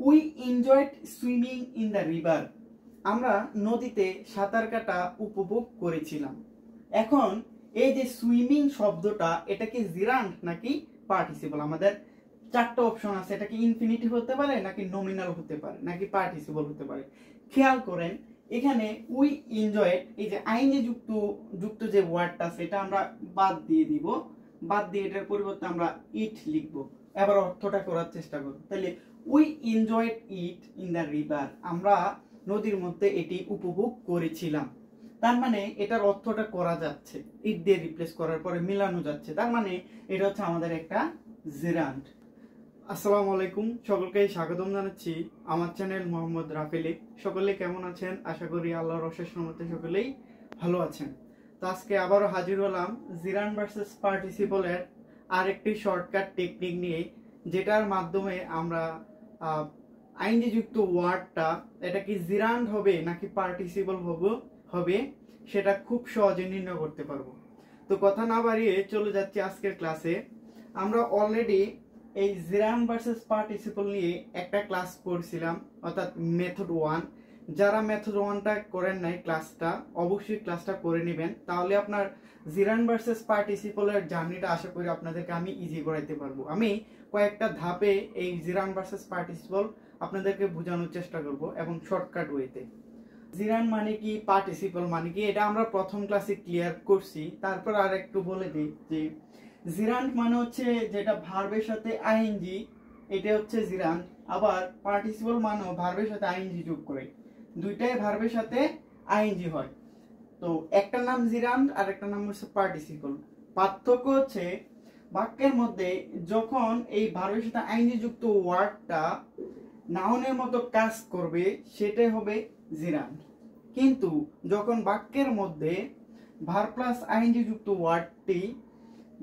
We enjoyed swimming in the river. আমরা নদীতে সাঁতার কাটা উপভোগ করেছিলাম। এখন এই যে সুইমিং শব্দটা, এটা কি জিরান্ড নাকি পার্টিসিপল? আমাদের চারটা অপশন আছে, এটা কি ইনফিনিটিভ হতে পারে নাকি নমিনাল হতে পারে নাকি পার্টিসিপল হতে পারে। খেয়াল করেন এখানে উই এনজয়েড, এই যে আইএনজি যুক্ত যে ওয়ার্ডটা আছে এটা আমরা বাদ দিয়ে দিব। বাদ দিয়ে এটার পরিবর্তে আমরা ইট লিখব। এবার অর্থটা করার চেষ্টা করব। তাহলে we enjoyed it in the river, আমরা নদীর মধ্যে এটি উপভোগ করেছিলাম। তার মানে এটার অর্থটা করা যাচ্ছে, ইট দিয়ে রিপ্লেস করার পরে মিলানো যাচ্ছে। তার মানে এটা হচ্ছে আমাদের একটা জিরান্ড। আসসালামু আলাইকুম, সকলকে স্বাগতম জানাচ্ছি আমার চ্যানেল মোহাম্মদ রাফেলে। সকলে কেমন আছেন? আশা করি আল্লাহর অশেষ রহমতে সকলেই ভালো আছেন। তো আজকে আবারও হাজির হলাম জিরান্ড ভার্সেস পার্টিসিপলের আরেকটি শর্টকাট টেকনিক নিয়ে, যেটার মাধ্যমে আমরা আইনজি যুক্ত ওয়ার্ডটা এটা কি জিরান্ড হবে নাকি পার্টিসিপল হবে সেটা খুব সহজে নির্ণয় করতে পারবো। তো কথা না বাড়িয়ে চলে যাচ্ছি আজকের ক্লাসে। আমরা অলরেডি এই জিরান্ড ভার্সেস পার্টিসিপল নিয়ে একটা ক্লাস করছিলাম, অর্থাৎ মেথড 1। যারা মেথড 1টা করেন নাই ক্লাসটা, অবশ্যই ক্লাসটা করে নেবেন, তাহলে আপনার জিরান্ড ভার্সেস পার্টিসিপলের জার্নিটা আশা করি আপনাদেরকে আমি ইজি করাইতে পারবো। আমি কয়েকটা ধাপে এই জিরান্ড ভার্সেস পার্টিসিপল আপনাদেরকে বোঝানোর চেষ্টা করব এবং শর্টকাট ওয়েতে। জিরান্ড মানে কি, পার্টিসিপল মানে কি, এটা আমরা প্রথম ক্লাসে ক্লিয়ার করছি। তারপর আর একটু বলে দিই যে জিরান্ড মানে হচ্ছে যেটা ভার্বের সাথে আইএনজি, এটা হচ্ছে জিরান্ড। আবার পার্টিসিপল মানেও ভার্বের সাথে আইএনজি যোগ করে, দুইটাই ভার্বের সাথে আইএনজি হয়। তো একটার নাম জিরান্ড আর একটার নাম হচ্ছে পার্টিসিপল। পার্থক্য হচ্ছে বাক্যের মধ্যে যখন এই ভার্বের সাথে আইএনজি যুক্ত ওয়ার্ডটা নাউনের মতো কাজ করবে সেটাই হবে জিরান্ড। কিন্তু যখন বাক্যের মধ্যে ভার্ব প্লাস আইএনজি যুক্ত ওয়ার্ডটি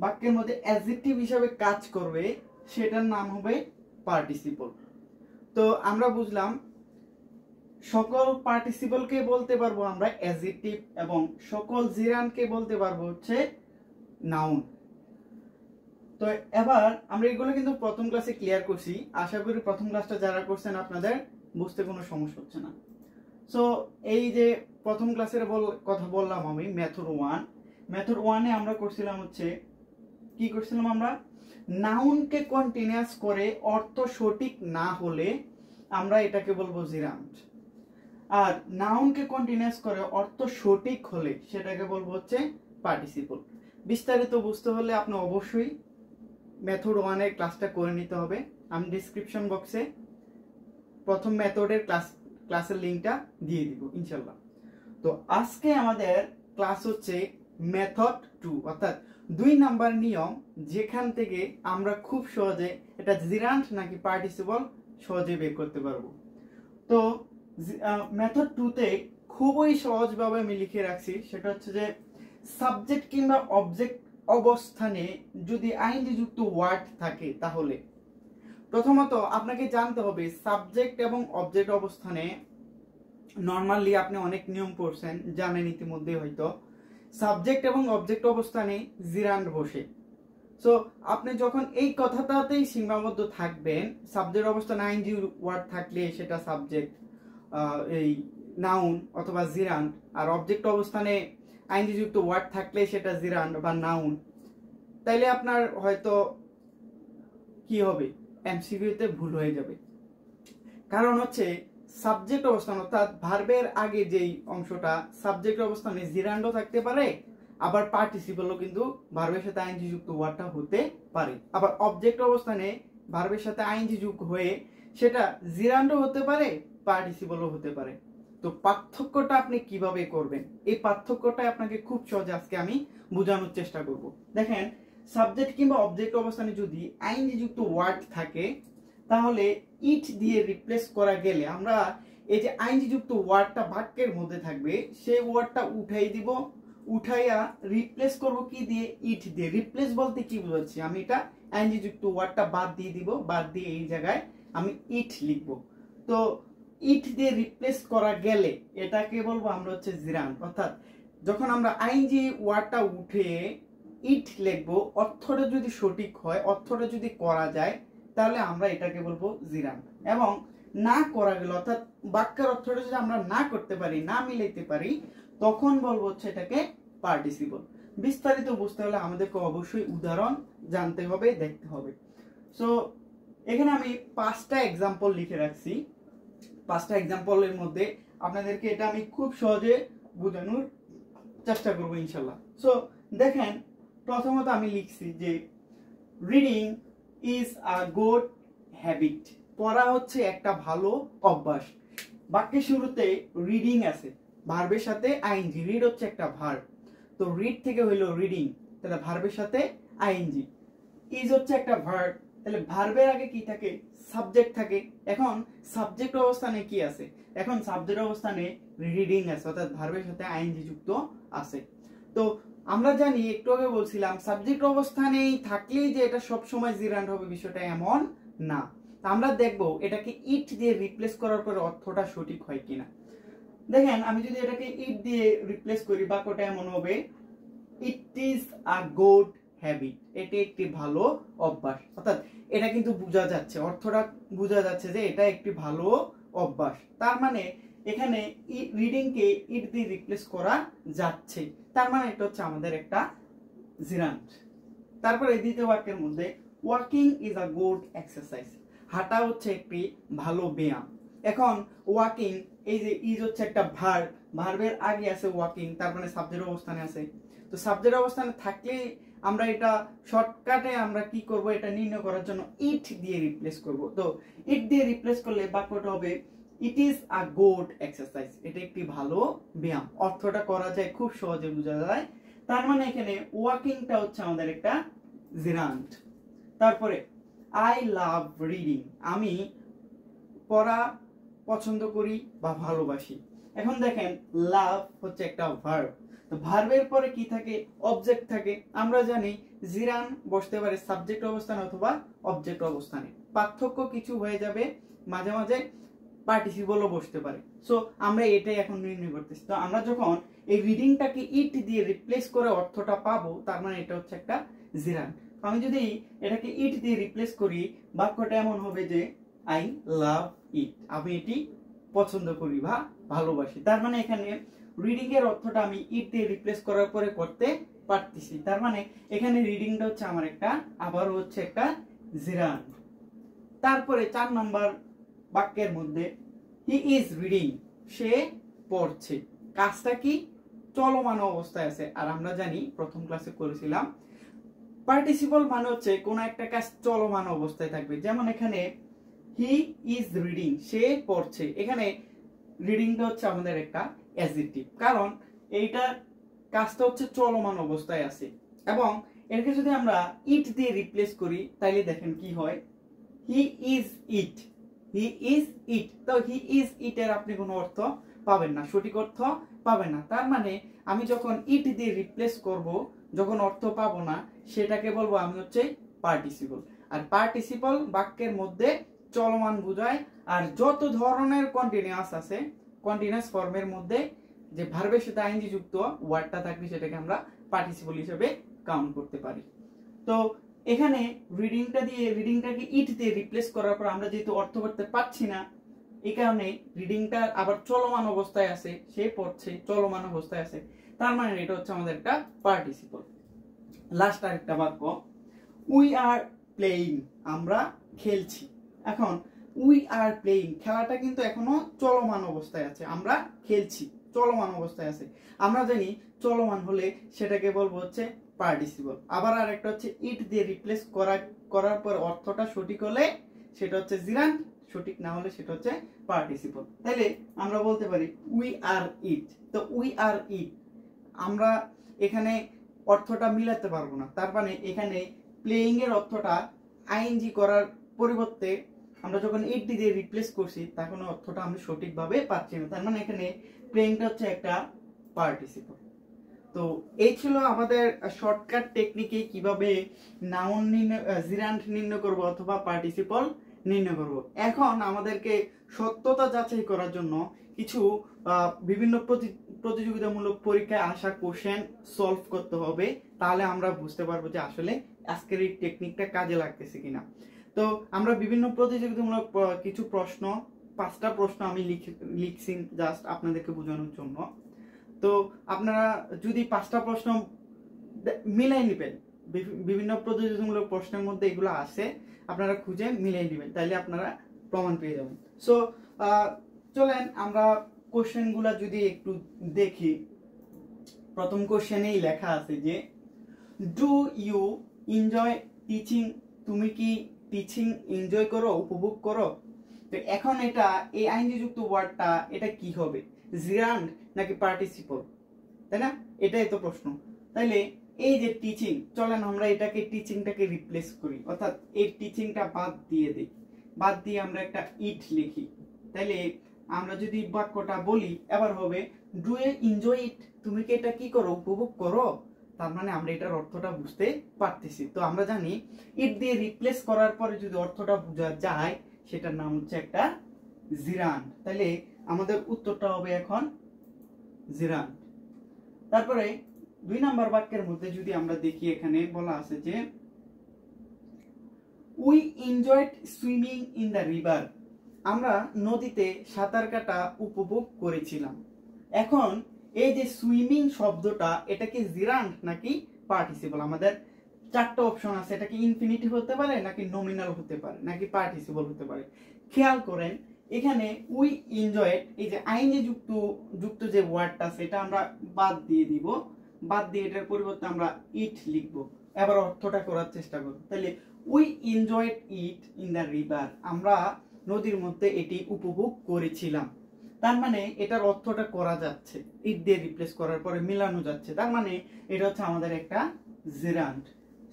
বাক্যের মধ্যে অ্যাডজেক্টিভ হিসাবে কাজ করবে সেটার নাম হবে পার্টিসিপল। তো আমরা বুঝলাম সকল পার্টিসিপলকে বলতে পারবো আমরা অ্যাডজেক্টিভ এবং সকল জিরান্ডকে বলতে পারবো হচ্ছে নাউন। তো এবার আমরা এগুলো কিন্তু প্রথম ক্লাসে ক্লিয়ার করছি। আশা করি প্রথম ক্লাসটা যারা করছেন আপনাদের বুঝতে কোনো সমস্যা হচ্ছে না। সো এই যে প্রথম ক্লাসের কথা বললাম আমি মেথড 1। মেথড 1-এ আমরা করছিলাম হচ্ছে কি করছিলাম, আমরা নাউনকে কন্টিনিউয়াস করে অর্থ সঠিক না হলে আমরা এটাকে বলবো জিরান্ড, আর নাউনকে কন্টিনিউয়াস করে অর্থ সঠিক হলে সেটাকে বলবো হচ্ছে পার্টিসিপল। বিস্তারিত বুঝতে হলে আপনি অবশ্যই মেথড 1-এর ক্লাসটা করে নিতে হবে। আমি ডেসক্রিপশন বক্সে প্রথম মেথডের ক্লাসের লিঙ্কটা দিয়ে দিব ইনশাল্লাহ। তো আজকে আমাদের ক্লাস হচ্ছে মেথড 2, অর্থাৎ 2 নাম্বার নিয়ম, যেখান থেকে আমরা খুব সহজে এটা জিরান্ড নাকি পার্টিসিপল সহজে বের করতে পারবো। তো মেথড 2-তে খুবই সহজভাবে আমি লিখে রাখছি, সেটা হচ্ছে যে সাবজেক্ট কিংবা অবজেক্ট অবস্থানে যদি আইএনজি যুক্ত ওয়ার্ড থাকে তাহলে প্রথমত আপনাকে জানতে হবে সাবজেক্ট এবং অবজেক্ট অবস্থানে নরমালি আপনি অনেক নিয়ম পড়ছেন, জানেন ইতিমধ্যে হয়তো। সাবজেক্ট এবং অবজেক্ট অবস্থানে জিরান্ড বসে। সো আপনি যখন এই কথাটাতেই সীমাবদ্ধ থাকবেন, সাবজেক্ট অবস্থানে আইএনজি ওয়ার্ড থাকলে সেটা সাবজেক্ট, এই নাউন অথবা জিরান্ড, আর অবজেক্ট অবস্থানে আইএনজি যুক্ত ওয়ার্ড থাকলে সেটা জিরান্ড বা নাউন, তাইলে আপনার হয়তো কি হবে, এমসিকিউতে ভুল হয়ে যাবে। কারণ হচ্ছে সাবজেক্ট অবস্থান অর্থাৎ ভার্বের আগে যেই অংশটা, সাবজেক্ট অবস্থানে জিরান্ডও থাকতে পারে, আবার পার্টিসিপলও কিন্তু ভার্বের সাথে আইএনজি যুক্ত ওয়ার্ডটা হতে পারে। আবার অবজেক্ট অবস্থানে ভার্বের সাথে আইএনজি যুক্ত হয়ে সেটা জিরান্ডও হতে পারে, পার্টিসিপলও হতে পারে। তো পার্থক্যটা আপনি কিভাবে করবেন, এই পার্থক্যটা আপনাকে খুব সহজে আজকে আমি বোঝানোর চেষ্টা করব। দেখেন, সাবজেক্ট কিংবা অবজেক্ট অবস্থানে যদি আইএনজি যুক্ত ওয়ার্ড থাকে তাহলে ইট দিয়ে রিপ্লেস করা গেলে আমরা এই যে আইএনজি যুক্ত ওয়ার্ডটা বাক্যের মধ্যে থাকবে সেই ওয়ার্ডটা উঠাই দিব, উঠাইয়া রিপ্লেস করব কি দিয়ে, ইট দিয়ে। রিপ্লেস বলতে কি বোঝাচ্ছি, আমি এটা আইএনজি যুক্ত ওয়ার্ডটা বাদ দিয়ে দিব, বাদ দিয়ে এই জায়গায় আমি ইট লিখব। তো ইট দিয়ে রিপ্লেস করা গেলে এটাকে বলবো আমরা হচ্ছে জিরান্ড। অর্থাৎ যখন আমরা আইএনজি ওয়ার্ডটা উঠে ইট লিখবো, অর্থটা যদি সঠিক হয়, অর্থটা যদি করা যায়, তাহলে আমরা এটাকে বলবো জিরান্ট। এবং না করা গেল অর্থাৎ বাক্যের অর্থটা যদি আমরা না করতে পারি, না মিলাইতে পারি, তখন বলবো হচ্ছে এটাকে পার্টিসিপল। বিস্তারিত বুঝতে হলে আমাদেরকে অবশ্যই উদাহরণ জানতে হবে, দেখতে হবে। সো এখানে আমি 5টা এক্সাম্পল লিখে রাখছি। 5টা এক্সাম্পলের মধ্যে আপনাদেরকে এটা আমি খুব সহজে বোঝানোর চেষ্টা করবো ইনশাল্লাহ। সো দেখেন, প্রথমত আমি লিখছি যে reading is a good habit. পড়া হচ্ছে একটা ভালো অভ্যাস। বাক্যের শুরুতে রিডিং আছে, ভার্বের সাথে আইএনজি। রিড হচ্ছে একটা ভার্ব, তো রিড থেকে হইলো রিডিং, তাহলে ভার্বের সাথে আইএনজি। ইজ হচ্ছে একটা ভার্ব, তাহলে ভার্বের আগে কি থাকে? সাবজেক্ট থাকে। এখন সাবজেক্ট অবস্থানে কি আছে? এখন সাবজেক্ট অবস্থানে রিডিং আছে, অর্থাৎ ভার্বের সাথে আইএনজি যুক্ত আছে। তো আমরা জানি, একটু আগে বলছিলাম, সাবজেক্ট অবস্থানেই থাকলেই যে এটা সব সময় জিরান্ড হবে বিষয়টা এমন না। আমরা দেখব এটাকে ইট দিয়ে রিপ্লেস করার পরে অর্থটা সঠিক হয় কিনা। দেখেন, আমি যদি এটাকে ইট দিয়ে রিপ্লেস করি, বাক্যটা এমন হবে, it is a good habit. এটি একটি ভালো অভ্যাস। অর্থাৎ এটা কিন্তু বোঝা যাচ্ছে, অর্থটা বোঝা যাচ্ছে যে এটা একটি ভালো অভ্যাস। তার মানে এখানে রিডিং কে ইট দিয়ে রিপ্লেস করা যাচ্ছে, তার মানে এটা হচ্ছে আমাদের একটা জিরান্ট। তারপরে দ্বিতীয় বাক্যের মধ্যে walking is a good exercise. হাঁটা হচ্ছে একটি ভালো ব্যায়াম। এখন ওয়াকিং, এই যে ইজ হচ্ছে একটা ভার্ব, ভার্বের আগে আছে ওয়াকিং, তার মানে সাবজেক্ট অবস্থানে আছে। তো সাবজেক্ট অবস্থানে থাকলে আমরা এটা শর্টকাটে আমরা কি করব, এটা নির্ণয় করার জন্য ইট দিয়ে রিপ্লেস করব। তো ইট দিয়ে রিপ্লেস করলে বাক্যটা হবে it is a good exercise. এটা একটি ভালো ব্যায়াম। অর্থটা করা যায়, খুব সহজে বোঝা যায়। তার মানে এখানে ওয়াকিংটা হচ্ছে আমাদের একটা জিরান্ট। তারপরে আই লাভ রিডিং। আমি পড়া পছন্দ করি বা ভালোবাসি। এখন দেখেন, লাভ হচ্ছে একটা ভার্ব, তো ভার্বের পরে কি থাকে? অবজেক্ট থাকে। আমরা জানি জিরান বসতে পারে সাবজেক্ট অবস্থানে অথবা অবজেক্ট অবস্থানে। পার্থক্য কিছু হয়ে যাবে, মাঝে মাঝে পার্টিসিপলও বসতে পারে। সো আমরা এটাই এখন নির্ণয় করতেছি। তো আমরা যখন এই রিডিংটাকে ইট দিয়ে রিপ্লেস করে অর্থটা পাবো, তার মানে এটা হচ্ছে একটা জিরান। আমি যদি এটাকে ইট দিয়ে রিপ্লেস করি, বাক্যটা এমন হবে যে আই লাভ ইট। আমি এটি পছন্দ করি বা ভালোবাসি। তার মানে এখানে রিডিং এর অর্থটা আমি ইট দিয়ে রিপ্লেস করার পরে করতে পারতেছি। তার মানে এখানে রিডিংটা হচ্ছে আমার একটা, আবারও হচ্ছে একটা জিরান। তারপরে 4 নাম্বার বাক্যের মধ্যে হি ইজ রিডিং। সে পড়ছে। কাজটা কি? চলমান অবস্থায় আছে। আর আমরা জানি, প্রথম ক্লাসে করেছিলাম, পার্টিসিপল মানে হচ্ছে কোন একটা কাজ চলমান অবস্থায় থাকবে। যেমন এখানে হি ইজ রিডিং, সে পড়ছে। এখানে রিডিংটা হচ্ছে আমাদের একটা অ্যাডজেক্টিভ, কারণ এইটা কাজটা হচ্ছে চলমান অবস্থায় আছে। এবং এটাকে যদি আমরা ইট দিয়ে রিপ্লেস করি, তাইলে দেখেন কি হয়, he is it. He is it. তো হি ইজ ইট এর আপনি কোনো অর্থ পাবেন না, সঠিক অর্থ পাবেন না। তার মানে আমি যখন ইট দিয়ে রিপ্লেস করব, যখন অর্থ পাবো না, সেটাকে বলবো আমি হচ্ছে পার্টিসিপল। আর পার্টিসিপল বাক্যের মধ্যে চলমান বোঝায়। আর যত ধরনের কন্টিনিউয়াস আছে, কন্টিনিউয়াস ফর্মের মধ্যে যে ভার্বের সাথে আইএনজি যুক্ত ওয়ার্ডটা থাকবে, সেটাকে আমরা পার্টিসিপল হিসেবে কাউন্ট করতে পারি। তো এখানে রিডিংটাকে ইট দিয়ে রিপ্লেস করার পর আমরা যেহেতু অর্থ করতে পারছি না, এই কারণে রিডিংটা আবার চলমান অবস্থায় আছে, সে পড়ছে, চলমান অবস্থায় আছে। তার মানে এটা হচ্ছে আমাদের একটা পার্টিসিপল। লাস্ট আরেকটা বাক্য, উই আর প্লেইং। আমরা খেলছি। এখন উই আর প্লেইং, খেলাটা কিন্তু এখনো চলমান অবস্থায় আছে। আমরা খেলছি, চলমান অবস্থায় আছে। আমরা জানি চলমান হলে সেটাকে বলবো হচ্ছে পার্টিসিপল। আবার আরেকটা হচ্ছে ইট দিয়ে রিপ্লেস করার পর অর্থটা সঠিক হলে সেটা হচ্ছে জিরান্ট, সঠিক না হলে সেটা হচ্ছে পার্টিসিপল। তাহলে আমরা বলতে পারি উই আর ইট। তো উই আর ইট আমরা এখানে অর্থটা মিলাতে পারবো না। তার মানে এখানে প্লেইং এর অর্থটা আইএনজি করার পরিবর্তে আমরা যখন ইট দিয়ে রিপ্লেস করছি, তখন অর্থটা আমরা সঠিকভাবে পাচ্ছি না। তার মানে এখানে প্লেইংটা হচ্ছে একটা পার্টিসিপল। তো এই ছিল আমাদের শর্টকাট টেকনিকে কিভাবে নাউন জিরান্ট নির্ণয় করব অথবা পার্টিসিপল নির্ণয় করব। এখন আমাদেরকে সত্যতা যাচাই করার জন্য কিছু বিভিন্ন প্রতিযোগিতামূলক পরীক্ষায় আসা কোশ্চেন সলভ করতে হবে। তাহলে আমরা বুঝতে পারবো যে আসলে আজকের এই টেকনিকটা কাজে লাগতেছে কিনা। তো আমরা বিভিন্ন প্রতিযোগিতামূলক কিছু প্রশ্ন, 5টা প্রশ্ন আমি লিখছি জাস্ট আপনাদেরকে বোঝানোর জন্য। তো আপনারা যদি 5টা প্রশ্ন মিলাই নেবেন, বিভিন্ন প্রতিযোগিতামূলক প্রশ্নের মধ্যে এগুলো আছে, আপনারা খুঁজে মিলাই নেবেন, তাইলে আপনারা প্রমাণ পেয়ে যাবেন। সো চলেন আমরা কোশ্চেনগুলো যদি একটু দেখি। প্রথম কোশ্চেনেই লেখা আছে যে ডু ইউ এনজয় টিচিং, তুমি কি টিচিং এনজয় করো, উপভোগ করো? তো এখন এটা এই আইনজি যুক্ত ওয়ার্ডটা এটা কি হবে, জিরান্ড নাকি পার্টিসিপল, তাই না? এটাই তো প্রশ্ন। তাইলে এই যে টিচিং, চলেন আমরা এটাকে টিচিংটাকে রিপ্লেস করি, অর্থাৎ এই টিচিংটা বাদ দিয়ে দিই, বাদ দিয়ে আমরা একটা ইট লিখি। তাইলে আমরা যদি বাক্যটা বলি এবার হবে ডু ইউ এনজয় ইট, তুমি কি এটা কি করো, উপভোগ করো? তার মানে আমরা এটার অর্থটা বুঝতে পারতেছি। তো আমরা জানি ইট দিয়ে রিপ্লেস করার পরে যদি অর্থটা বোঝা যায় সেটার নাম হচ্ছে একটা জিরান্ড। তাহলে আমাদের উত্তরটা হবে এখন জিরান্ড। তারপরে 2 নাম্বার বাক্যের মধ্যে যদি আমরা দেখি, এখানে বলা আছে যে we enjoyed swimming in the river, আমরা নদীতে সাঁতার কাটা উপভোগ করেছিলাম। এখন এই যে সুইমিং শব্দটা এটা কি জিরান্ড নাকি পার্টিসিপল? আমাদের 4টা অপশন আছে, এটা কি ইনফিনিটিভ হতে পারে নাকি নমিনাল হতে পারে নাকি পার্টিসিপল হতে পারে। খেয়াল করেন এখানে উই এনজয়েড, এই যে আইনে যুক্ত যে ওয়ার্ডটা আছে এটা আমরা বাদ দিয়ে দিব, বাদ দিয়ে এটার পরিবর্তে আমরা ইট লিখব। এবার অর্থটা করার চেষ্টা করব। তাহলে we enjoyed it in the river, আমরা নদীর মধ্যে এটি উপভোগ করেছিলাম। তার মানে এটার অর্থটা করা যাচ্ছে, ইট দিয়ে রিপ্লেস করার পরে মিলানো যাচ্ছে, তার মানে এটা হচ্ছে আমাদের একটা জিরান্ড।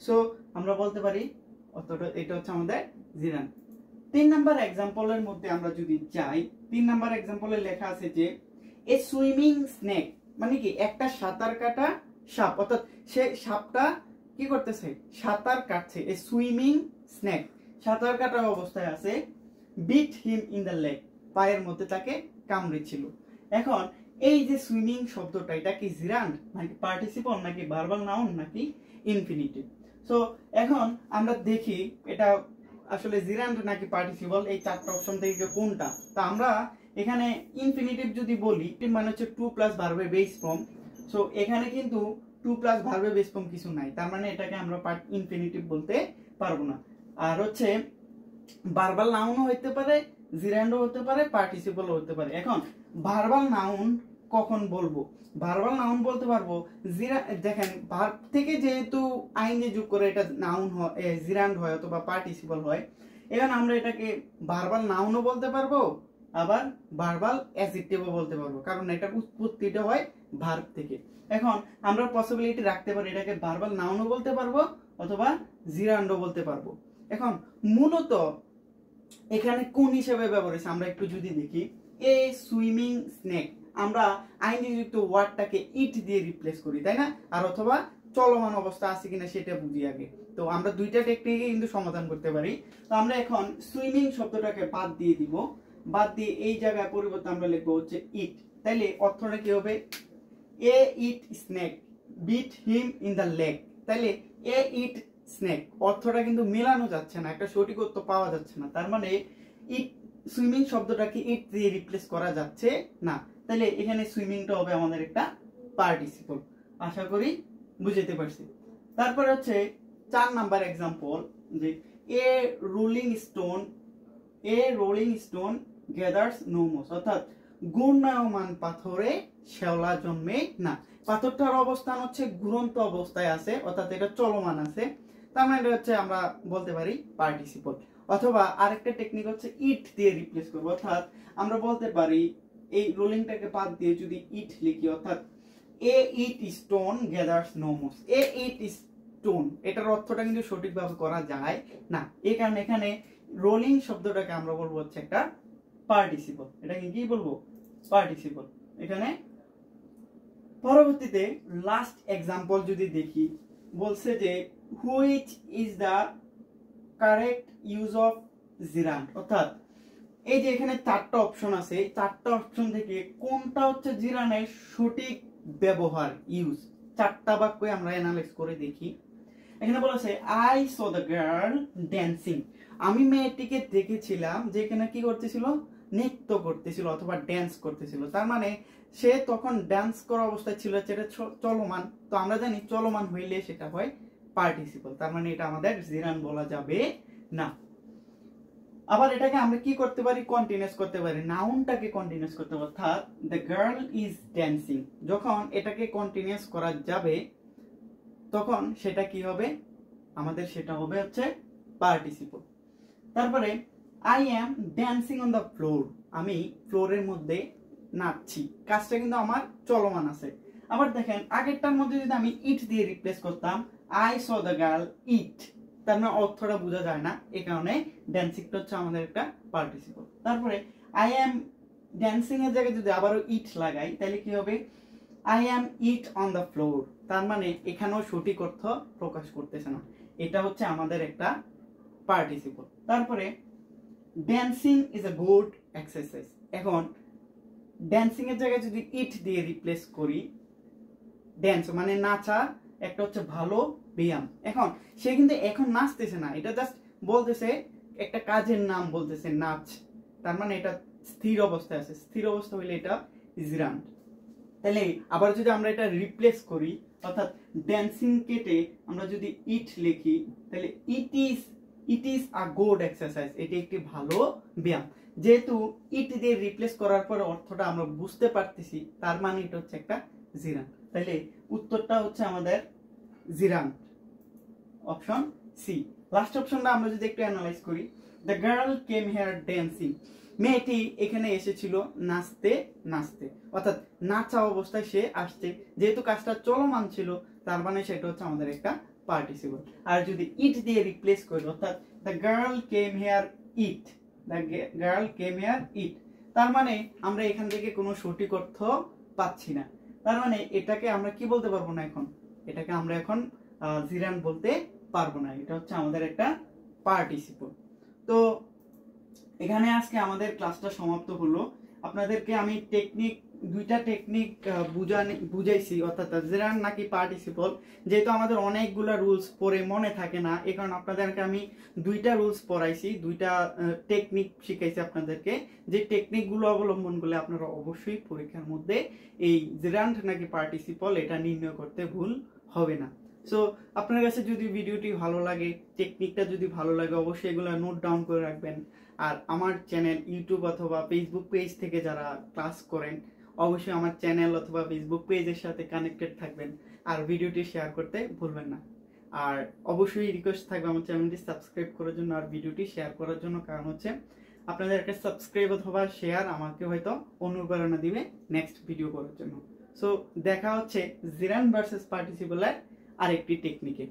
সো আমরা বলতে পারি অর্থটা এটা হচ্ছে আমাদের জিরান্ড। 3 নাম্বার এক্সাম্পলের মধ্যে আমরা যদি যাই, 3 নাম্বার এক্সাম্পলে লেখা আছে যে এ সুইমিং স্নেক, মানে কি একটা সাঁতার কাটা সাপ, অর্থাৎ সে সাপটা কি করতেছে, সাঁতার কাটছে। এ সুইমিং স্নেক সাঁতার কাটা অবস্থায় আছে, beat him in the leg, পায়ের মধ্যে তাকে কামড়েছিল। এখন এই যে সুইমিং শব্দটা এটা কি জিরান্ড নাকি পার্টিসিপল নাকি ভার্বাল নাউন নাকি ইনফিনিটিভ? সো এখন আমরা দেখি এটা আসলে জিরান্ড নাকি পার্টিসিপল, এই 4টা অপশন থেকে কোনটা। তা আমরা এখানে ইনফিনিটিভ যদি বলি মানে হচ্ছে টু প্লাস ভার্বের বেস ফর্ম। সো এখানে কিন্তু টু প্লাস ভার্বের বেস ফর্ম কিছু নাই, তার মানে এটাকে আমরা ইনফিনিটিভ বলতে পারবো না। আর হচ্ছে ভার্বাল নাউনও হতে পারে, জিরান্ডও হতে পারে, পার্টিসিপলও হতে পারে। এখন ভার্বাল নাউন কখন বলবো? ভার্বাল নাউন বলতে পারবো দেখেন ভার্ব থেকে যেহেতু আইনে যোগ করে এটা নাউন হয়, জিরান্ড হয় অথবা পার্টিসিপল হয়, এখন আমরা এটাকে ভার্বাল নাউনও বলতে পারবো, আবার ভার্বাল অ্যাডজেক্টিভও বলতে পারবো, কারণ এটার উৎপত্তিটা হয় ভার্ব থেকে। এখন আমরা পসিবিলিটি রাখতে পারি এটাকে ভার্বাল নাউনও বলতে পারবো অথবা জিরান্ডও বলতে পারবো। এখন মূলত এখানে কোন হিসেবে ব্যবহার হয়েছে আমরা একটু যদি দেখি, এ সুইমিং স্নেক, আমরা আইনযুক্ত ওয়ার্ডটাকে ইট দিয়ে রিপ্লেস করি, তাই না? আর অথবা চলমান অবস্থা আছে কিনা সেটা বুঝি আগে। তো আমরা দুইটা টেকনিকে কিন্তু সমাধান করতে পারি। তো আমরা এখন সুইমিং শব্দটাকে বাদ দিয়ে দিব, বাদ দিয়ে এই জায়গায় পরিবর্তে আমরা লিখবো হচ্ছে ইট। তাইলে অর্থটা কি হবে, a it snake bit him in the leg. তাইলে এ ইট স্নেক অর্থটা কিন্তু মেলানো যাচ্ছে না, একটা সঠিক অর্থ পাওয়া যাচ্ছে না, তার মানে ইট সুইমিং শব্দটাকে ইট দিয়ে রিপ্লেস করা যাচ্ছে না। তাহলে এখানে সুইমিংটা হবে আমাদের একটা পার্টিসিপল। আশা করি বুঝতে পারছি। তারপরে হচ্ছে 4 নাম্বার এক্সাম্পল, যে a rolling stone gathers no moss, অর্থাৎ ঘূর্ণায়মান পাথরে শ্যাওলা জন্মে না। পাথরটার অবস্থান হচ্ছে ঘুরন্ত অবস্থায় আছে, অর্থাৎ এটা চলমান আছে, তার মানে হচ্ছে আমরা বলতে পারি পার্টিসিপল। অথবা আরেকটা টেকনিক হচ্ছে ইট দিয়ে রিপ্লেস করবো, অর্থাৎ আমরা বলতে পারি এই রোলিংটাকে বাদ দিয়ে যদি ইট লিখি, অর্থাৎ এ ইট স্টোন গ্যাদার্স নো মস। এ ইট স্টোন এটার অর্থটা কিন্তু সঠিকভাবে করা যায় না, এই কারণে এখানে রোলিং শব্দটাকে আমরা বলবো হচ্ছে একটা পার্টিসিপল। এটাকে কি বলবো, পার্টিসিপল। এখানে পরবর্তীতে লাস্ট এক্সাম্পল যদি দেখি, বলছে যে which is the correct use of জিরান্ড, অর্থাৎ এই যে এখানে 4টা অপশন আছে, 4টা অপশন থেকে কোনটা হচ্ছে জিরানের সঠিক ব্যবহার ইউজ। 4টা বাক্যে আমরা অ্যানালাইজ করে দেখি। এখানে বলা আছে I saw the girl dancing, আমি মেয়েটিকে দেখেছিলাম যে এখানে কি করতেছিল, নৃত্য করতেছিল অথবা ড্যান্স করতেছিল। তার মানে সে তখন ড্যান্স করা অবস্থায় ছিল, সেটা চলমান। তো আমরা জানি চলমান হইলে সেটা হয় পার্টিসিপল, তার মানে এটা আমাদের জিরান বলা যাবে না। আবার এটাকে আমরা কি করতে পারি, কন্টিনিউয়াস করতে পারি, নাউনটাকে কন্টিনিউয়াস করতে পারি। অর্থাৎ দ্য গার্ল ইজ ড্যান্সিং, যখন এটাকে কন্টিনিউয়াস করা যাবে তখন সেটা কি হবে, আমাদের সেটা হবে হচ্ছে পার্টিসিপল। তারপরে I am dancing on the floor, আমি ফ্লোরের মধ্যে নাচছি, কাজটা কিন্তু আমার চলমান আছে। আবার দেখেন আগেরটার মধ্যে যদি আমি ইট দিয়ে রিপ্লেস করতাম, আই স দ্য গার্ল ইট, তার মানে অর্থটা বোঝা যায় না, এই কারণে ড্যান্সিংটা হচ্ছে আমাদের একটা পার্টিসিপল। তারপরে আই অ্যাম ড্যান্সিং এর জায়গায় যদি আবারও ইট লাগাই তাহলে কি হবে, I am it on the floor, তার মানে এখানেও সঠিক অর্থ প্রকাশ করতেছে না, এটা হচ্ছে আমাদের একটা পার্টিসিপল। তারপরে dancing is a good exercise, এখন ড্যান্সিং এর জায়গায় যদি ইট দিয়ে রিপ্লেস করি, ড্যান্স মানে নাচা একটা হচ্ছে ভালো ব্যায়াম। এখন সে কিন্তু এখন নাচতেছে না, এটা জাস্ট বলতেছে একটা কাজের নাম বলতেছে নাচ, তার মানে এটা স্থির অবস্থায় আছে, স্থির অবস্থা হইলে এটা জিরান্ট। তাহলে আবার যদি আমরা এটা রিপ্লেস করি, অর্থাৎ ড্যান্সিং কেটে আমরা যদি ইট লিখি তাহলে it is a good exercise, এটি একটি ভালো ব্যায়াম। যেহেতু ইট দিয়ে রিপ্লেস করার পরে অর্থটা আমরা বুঝতে পারতেছি, তার মানে এটা হচ্ছে একটা জিরান। তাহলে উত্তরটা হচ্ছে আমাদের জিরান, অপশন সি। লাস্ট অপশনটা আমরা যদি একটু অ্যানালাইজ করি, the girl came here dancing, মেয়েটি এখানে এসেছিল নাচতে নাচতে, অর্থাৎ নাচা অবস্থায় সে আসছে, যেহেতু কাজটা চলমান ছিল তার মানে সেটা হচ্ছে আমাদের একটা পার্টিসিপল। আর যদি ইট দিয়ে রিপ্লেস করি, অর্থাৎ the girl came here it, the girl came here it, তার মানে আমরা এখান থেকে কোনো সঠিক অর্থ পাচ্ছি না, তার মানে এটাকে আমরা কি বলতে পারবো না, এখন এটাকে আমরা এখন জিরান বলতে পারবো না, এটা হচ্ছে আমাদের একটা পার্টিসিপল। তো এখানে আজকে আমাদের ক্লাসটা সমাপ্ত হলো। আপনাদেরকে আমি দুইটা টেকনিক বুঝাইছি, অর্থাৎ জিরান নাকি পার্টিসিপল। যেহেতু আমাদের অনেকগুলা রুলস পড়ে মনে থাকে না, এই কারণে আপনাদেরকে আমি দুইটা রুলস পড়াইছি, দুইটা টেকনিক শিখাইছি আপনাদেরকে, যে টেকনিকগুলো অবলম্বন করলে আপনারা অবশ্যই পরীক্ষার মধ্যে এই জিরান নাকি পার্টিসিপল এটা নির্ণয় করতে ভুল হবে না। সো আপনার কাছে যদি ভিডিওটি ভালো লাগে, টেকনিকটা যদি ভালো লাগে, অবশ্যই এগুলো নোট ডাউন করে রাখবেন। আর আমার চ্যানেল ইউটিউব অথবা ফেসবুক পেজ থেকে যারা ক্লাস করেন, অবশ্যই আমার চ্যানেল অথবা ফেসবুক পেজের সাথে কানেক্টেড থাকবেন, আর ভিডিওটি শেয়ার করতে ভুলবেন না। আর অবশ্যই রিকোয়েস্ট থাকবে আমার চ্যানেলটি সাবস্ক্রাইব করার জন্য আর ভিডিওটি শেয়ার করার জন্য, কারণ হচ্ছে আপনাদের একটা সাবস্ক্রাইব অথবা শেয়ার আমাকে হয়তো অনুপ্রেরণা দিবে নেক্সট ভিডিও করার জন্য। সো দেখা হচ্ছে জিরান ভার্সেস পার্টিসিপলের আরেকটি টেকনিকে।